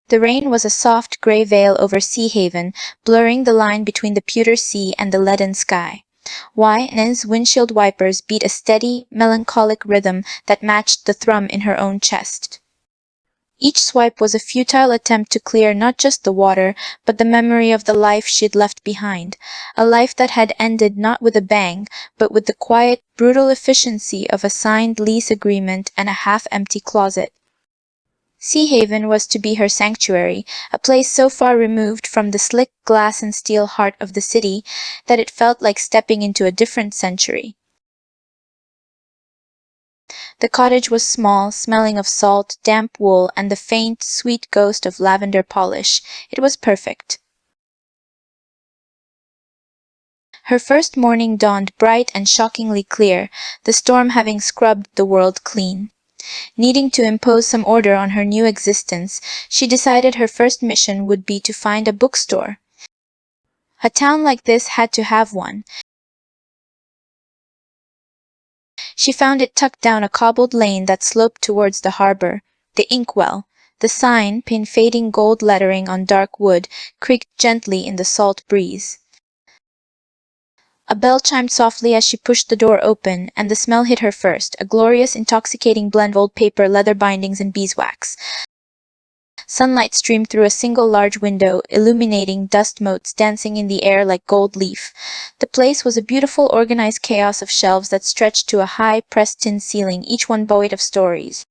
The rain was a soft gray veil over Sea Haven, blurring the line between the pewter sea and the leaden sky. N's windshield wipers beat a steady, melancholic rhythm that matched the thrum in her own chest. Each swipe was a futile attempt to clear not just the water, but the memory of the life she'd left behind, a life that had ended not with a bang, but with the quiet, brutal efficiency of a signed lease agreement and a half-empty closet. Sea Haven was to be her sanctuary, a place so far removed from the slick glass and steel heart of the city that it felt like stepping into a different century. The cottage was small, smelling of salt, damp wool, and the faint, sweet ghost of lavender polish. It was perfect. Her first morning dawned bright and shockingly clear, the storm having scrubbed the world clean. Needing to impose some order on her new existence, she decided her first mission would be to find a bookstore. A town like this had to have one. She found it tucked down a cobbled lane that sloped towards the harbor, the Inkwell. The sign, pinned fading gold lettering on dark wood, creaked gently in the salt breeze. A bell chimed softly as she pushed the door open, and the smell hit her first, a glorious, intoxicating blend of old paper, leather bindings, and beeswax. Sunlight streamed through a single large window, illuminating dust motes dancing in the air like gold leaf. The place was a beautiful, organized chaos of shelves that stretched to a high, pressed tin ceiling, each one buoyed of stories.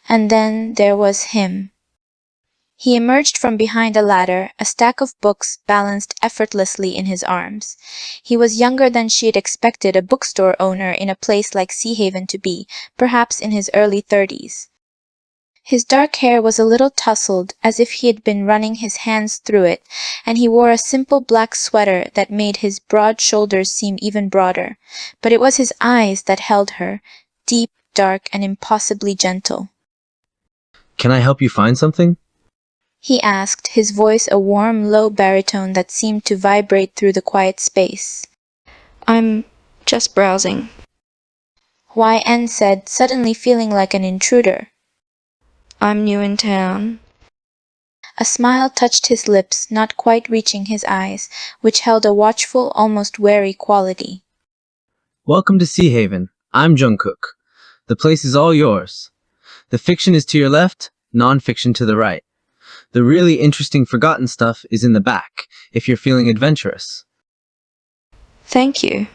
And then there was him. He emerged from behind a ladder, a stack of books balanced effortlessly in his arms. He was younger than she had expected a bookstore owner in a place like Sea Haven to be, perhaps in his early 30s. His dark hair was a little tousled, as if he had been running his hands through it, and he wore a simple black sweater that made his broad shoulders seem even broader. But it was his eyes that held her, deep, dark, and impossibly gentle. "Can I help you find something?" he asked, his voice a warm, low baritone that seemed to vibrate through the quiet space. "I'm just browsing," YN said, suddenly feeling like an intruder. "I'm new in town." A smile touched his lips, not quite reaching his eyes, which held a watchful, almost wary quality. "Welcome to Sea Haven. I'm Jungkook. The place is all yours. The fiction is to your left, non-fiction to the right. The really interesting forgotten stuff is in the back, if you're feeling adventurous." "Thank you."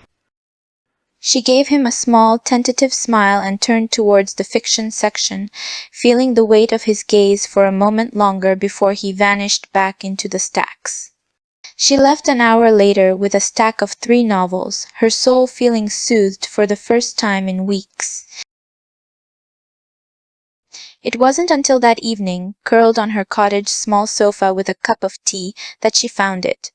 She gave him a small, tentative smile and turned towards the fiction section, feeling the weight of his gaze for a moment longer before he vanished back into the stacks. She left an hour later with a stack of 3 novels, her soul feeling soothed for the first time in weeks. It wasn't until that evening, curled on her cottage's small sofa with a cup of tea, that she found it.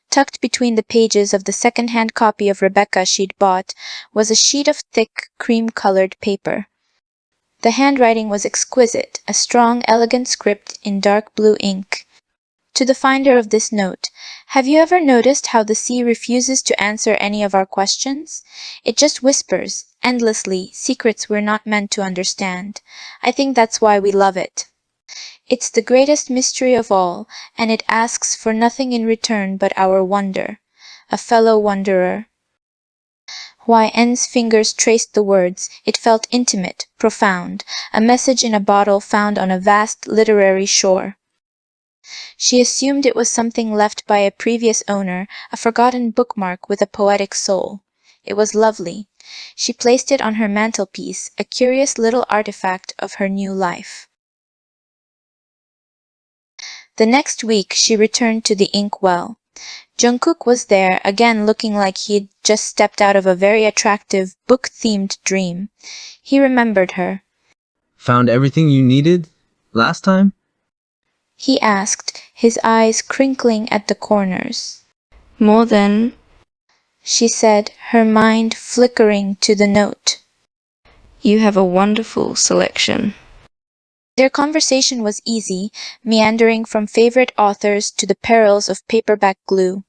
Tucked between the pages of the second-hand copy of Rebecca she'd bought was a sheet of thick, cream-colored paper. The handwriting was exquisite, a strong, elegant script in dark blue ink. To the finder of this note, have you ever noticed how the sea refuses to answer any of our questions? It just whispers, endlessly, secrets we're not meant to understand. I think that's why we love it. It's the greatest mystery of all, and it asks for nothing in return but our wonder, a fellow wanderer. YN's fingers traced the words. It felt intimate, profound, a message in a bottle found on a vast literary shore. She assumed it was something left by a previous owner, a forgotten bookmark with a poetic soul. It was lovely. She placed it on her mantelpiece, a curious little artifact of her new life. The next week she returned to the Inkwell. Jungkook was there, again looking like he'd just stepped out of a very attractive, book-themed dream. He remembered her. "Found everything you needed last time?" he asked, his eyes crinkling at the corners. "More than," she said, her mind flickering to the note. "You have a wonderful selection." Their conversation was easy, meandering from favorite authors to the perils of paperback glue.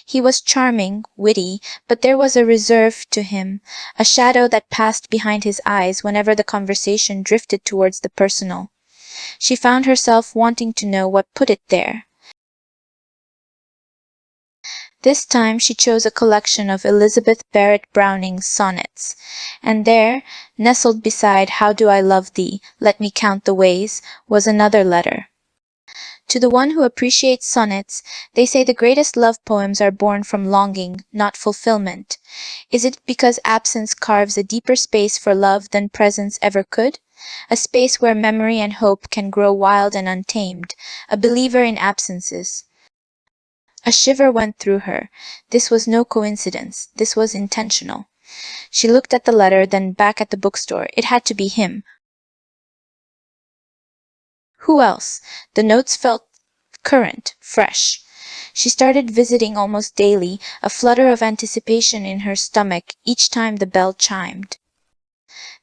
He was charming, witty, but there was a reserve to him, a shadow that passed behind his eyes whenever the conversation drifted towards the personal. She found herself wanting to know what put it there. This time she chose a collection of Elizabeth Barrett Browning's sonnets, and there, nestled beside How Do I Love Thee, Let Me Count the Ways, was another letter. To the one who appreciates sonnets, they say the greatest love poems are born from longing, not fulfillment. Is it because absence carves a deeper space for love than presence ever could? A space where memory and hope can grow wild and untamed, a believer in absences. A shiver went through her. This was no coincidence. This was intentional. She looked at the letter, then back at the bookstore. It had to be him. Who else? The notes felt current, fresh. She started visiting almost daily, a flutter of anticipation in her stomach each time the bell chimed.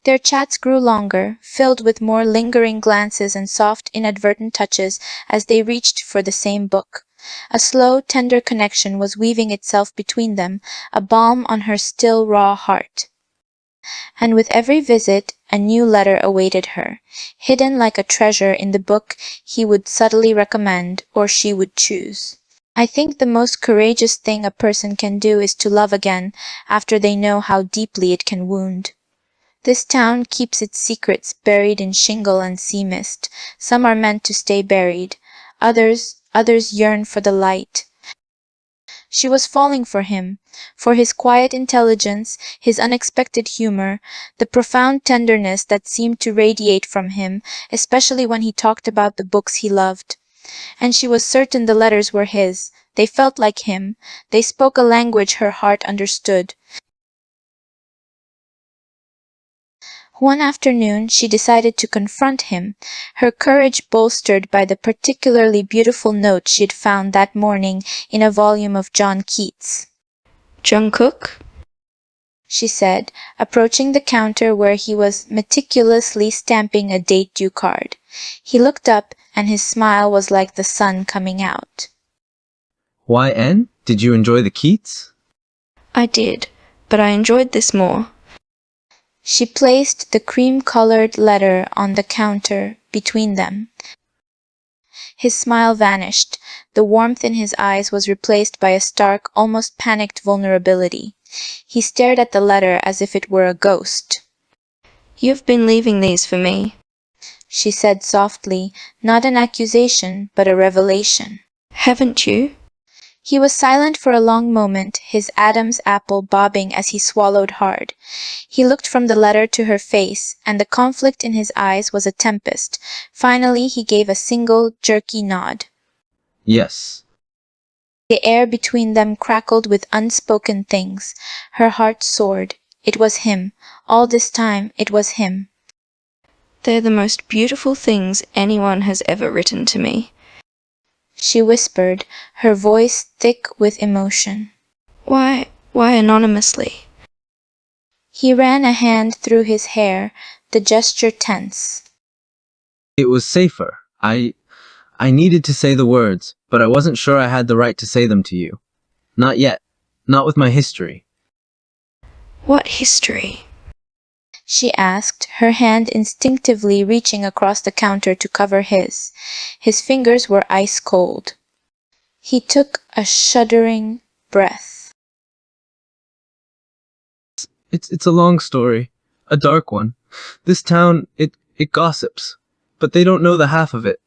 Their chats grew longer, filled with more lingering glances and soft, inadvertent touches as they reached for the same book. A slow, tender connection was weaving itself between them, a balm on her still raw heart. And with every visit, a new letter awaited her, hidden like a treasure in the book he would subtly recommend or she would choose. I think the most courageous thing a person can do is to love again after they know how deeply it can wound. This town keeps its secrets buried in shingle and sea mist. Some are meant to stay buried. Others yearn for the light. She was falling for him, for his quiet intelligence, his unexpected humor, the profound tenderness that seemed to radiate from him, especially when he talked about the books he loved. And she was certain the letters were his. They felt like him. They spoke a language her heart understood. One afternoon she decided to confront him, her courage bolstered by the particularly beautiful note she'd found that morning in a volume of John Keats. Jungkook? She said, approaching the counter where he was meticulously stamping a date due card. He looked up, and his smile was like the sun coming out. YN? Did you enjoy the Keats? I did, but I enjoyed this more. She placed the cream-colored letter on the counter between them. His smile vanished. The warmth in his eyes was replaced by a stark, almost panicked vulnerability. He stared at the letter as if it were a ghost. You've been leaving these for me, She said softly, not an accusation, but a revelation. haven't you? He was silent for a long moment, his Adam's apple bobbing as he swallowed hard. He looked from the letter to her face, and the conflict in his eyes was a tempest. Finally he gave a single, jerky nod. Yes. The air between them crackled with unspoken things. Her heart soared. It was him. All this time it was him. They're the most beautiful things anyone has ever written to me. She whispered, her voice thick with emotion. Why anonymously? He ran a hand through his hair, the gesture tense. It was safer. I needed to say the words, but I wasn't sure I had the right to say them to you. Not yet. Not with my history. What history? She asked, her hand instinctively reaching across the counter to cover his. His fingers were ice cold. He took a shuddering breath. It's a long story. A dark one. This town, it gossips. But they don't know the half of it.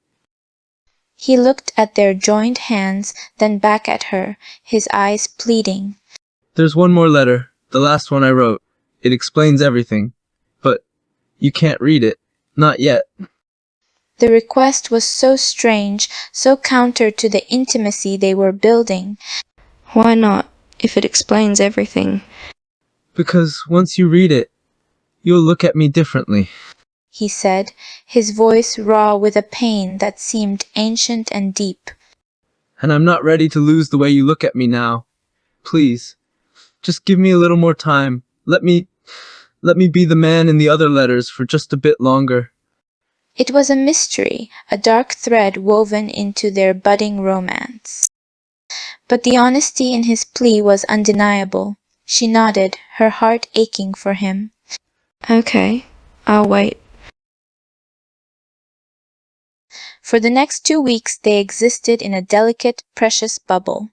He looked at their joined hands, then back at her, his eyes pleading. There's one more letter. The last one I wrote. It explains everything. But you can't read it. Not yet. The request was so strange, so counter to the intimacy they were building. Why not, if it explains everything? Because once you read it, you'll look at me differently. He said, his voice raw with a pain that seemed ancient and deep. And I'm not ready to lose the way you look at me now. Please, just give me a little more time. Let me be the man in the other letters for just a bit longer. It was a mystery, a dark thread woven into their budding romance. But the honesty in his plea was undeniable. She nodded, her heart aching for him. Okay, I'll wait. For the next 2 weeks, they existed in a delicate, precious bubble.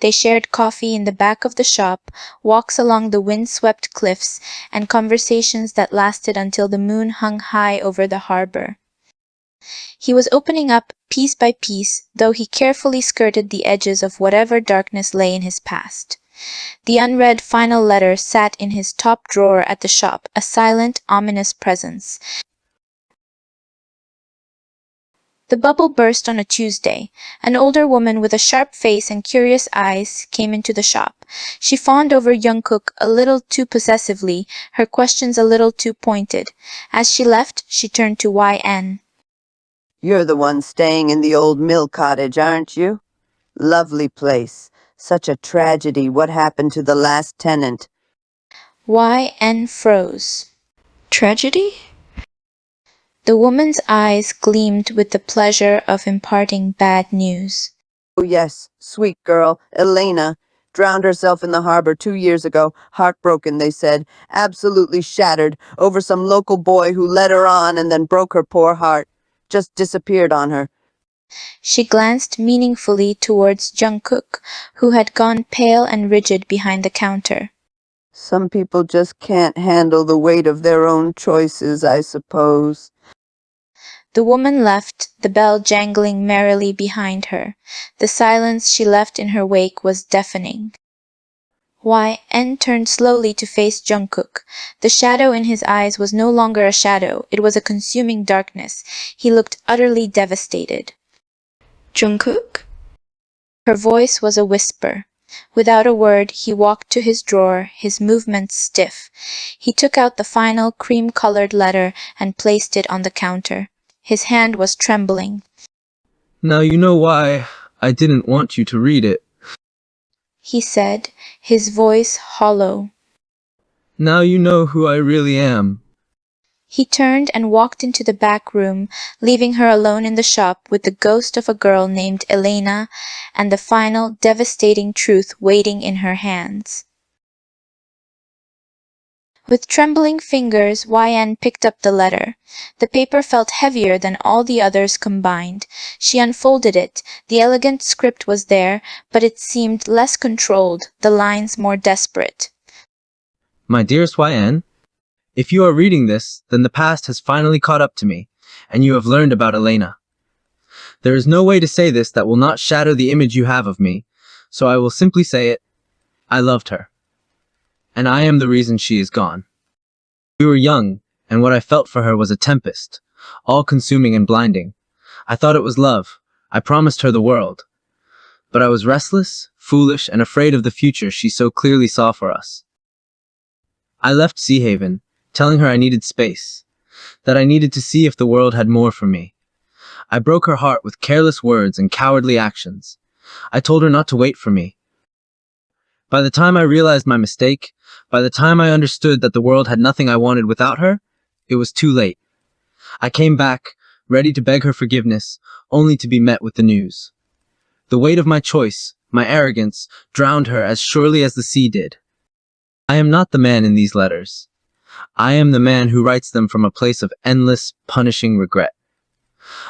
They shared coffee in the back of the shop, walks along the wind-swept cliffs, and conversations that lasted until the moon hung high over the harbor. He was opening up piece by piece, though he carefully skirted the edges of whatever darkness lay in his past. The unread final letter sat in his top drawer at the shop, a silent, ominous presence. The bubble burst on a Tuesday. An older woman with a sharp face and curious eyes came into the shop. She fawned over Jungkook a little too possessively, her questions a little too pointed. As she left, she turned to YN. You're the one staying in the old mill cottage, aren't you? Lovely place. Such a tragedy what happened to the last tenant. YN froze. Tragedy? The woman's eyes gleamed with the pleasure of imparting bad news. Oh yes, sweet girl, Elena. Drowned herself in the harbor 2 years ago. Heartbroken, they said. Absolutely shattered over some local boy who led her on and then broke her poor heart. Just disappeared on her. She glanced meaningfully towards Jungkook, who had gone pale and rigid behind the counter. Some people just can't handle the weight of their own choices, I suppose. The woman left, the bell jangling merrily behind her. The silence she left in her wake was deafening. YN turned slowly to face Jungkook. The shadow in his eyes was no longer a shadow, it was a consuming darkness. He looked utterly devastated. Jungkook? Her voice was a whisper. Without a word, he walked to his drawer, his movements stiff. He took out the final cream-colored letter and placed it on the counter. His hand was trembling. Now you know why I didn't want you to read it. He said, his voice hollow. Now you know who I really am. He turned and walked into the back room, leaving her alone in the shop with the ghost of a girl named Elena and the final, devastating truth waiting in her hands. With trembling fingers, YN picked up the letter. The paper felt heavier than all the others combined. She unfolded it. The elegant script was there, but it seemed less controlled, the lines more desperate. My dearest YN, if you are reading this, then the past has finally caught up to me, and you have learned about Elena. There is no way to say this that will not shatter the image you have of me, so I will simply say it. I loved her. And I am the reason she is gone. We were young, and what I felt for her was a tempest, all-consuming and blinding. I thought it was love. I promised her the world. But I was restless, foolish, and afraid of the future she so clearly saw for us. I left Sea Haven, telling her I needed space, that I needed to see if the world had more for me. I broke her heart with careless words and cowardly actions. I told her not to wait for me. By the time I realized my mistake, by the time I understood that the world had nothing I wanted without her, it was too late. I came back, ready to beg her forgiveness, only to be met with the news. The weight of my choice, my arrogance, drowned her as surely as the sea did. I am not the man in these letters. I am the man who writes them from a place of endless, punishing regret.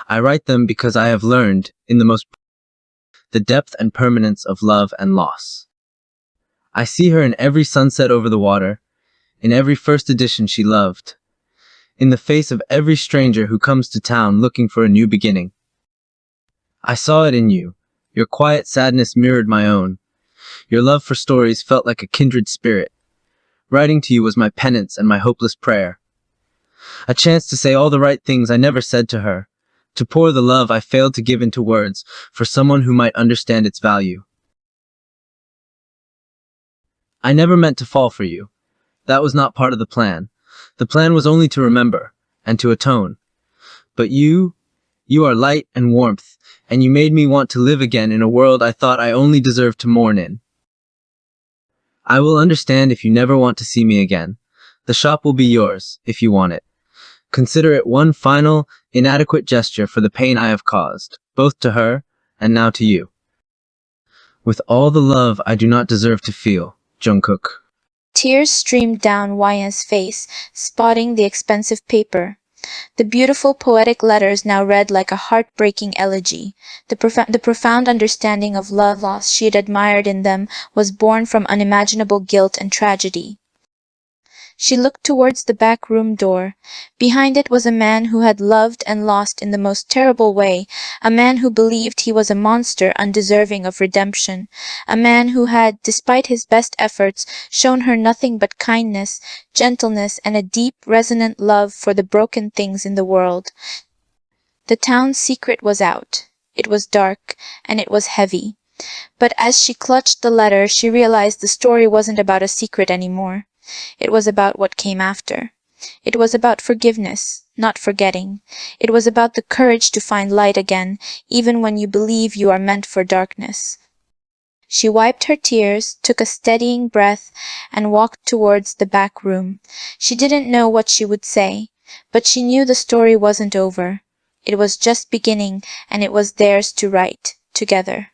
I write them because I have learned, in the depth and permanence of love and loss. I see her in every sunset over the water, in every first edition she loved, in the face of every stranger who comes to town looking for a new beginning. I saw it in you. Your quiet sadness mirrored my own. Your love for stories felt like a kindred spirit. Writing to you was my penance and my hopeless prayer. A chance to say all the right things I never said to her, to pour the love I failed to give into words for someone who might understand its value. I never meant to fall for you. That was not part of the plan. The plan was only to remember, and to atone. But you are light and warmth, and you made me want to live again in a world I thought I only deserved to mourn in. I will understand if you never want to see me again. The shop will be yours, if you want it. Consider it one final, inadequate gesture for the pain I have caused, both to her, and now to you. With all the love I do not deserve to feel, Jungkook. Tears streamed down YN's face, spotting the expensive paper. The beautiful poetic letters now read like a heartbreaking elegy. The profound understanding of love loss she had admired in them was born from unimaginable guilt and tragedy. She looked towards the back room door. Behind it was a man who had loved and lost in the most terrible way, a man who believed he was a monster undeserving of redemption, a man who had, despite his best efforts, shown her nothing but kindness, gentleness, and a deep, resonant love for the broken things in the world. The town's secret was out. It was dark, and it was heavy. But as she clutched the letter, she realized the story wasn't about a secret anymore. It was about what came after. It was about forgiveness, not forgetting. It was about the courage to find light again, even when you believe you are meant for darkness. She wiped her tears, took a steadying breath, and walked towards the back room. She didn't know what she would say, but she knew the story wasn't over. It was just beginning, and it was theirs to write, together.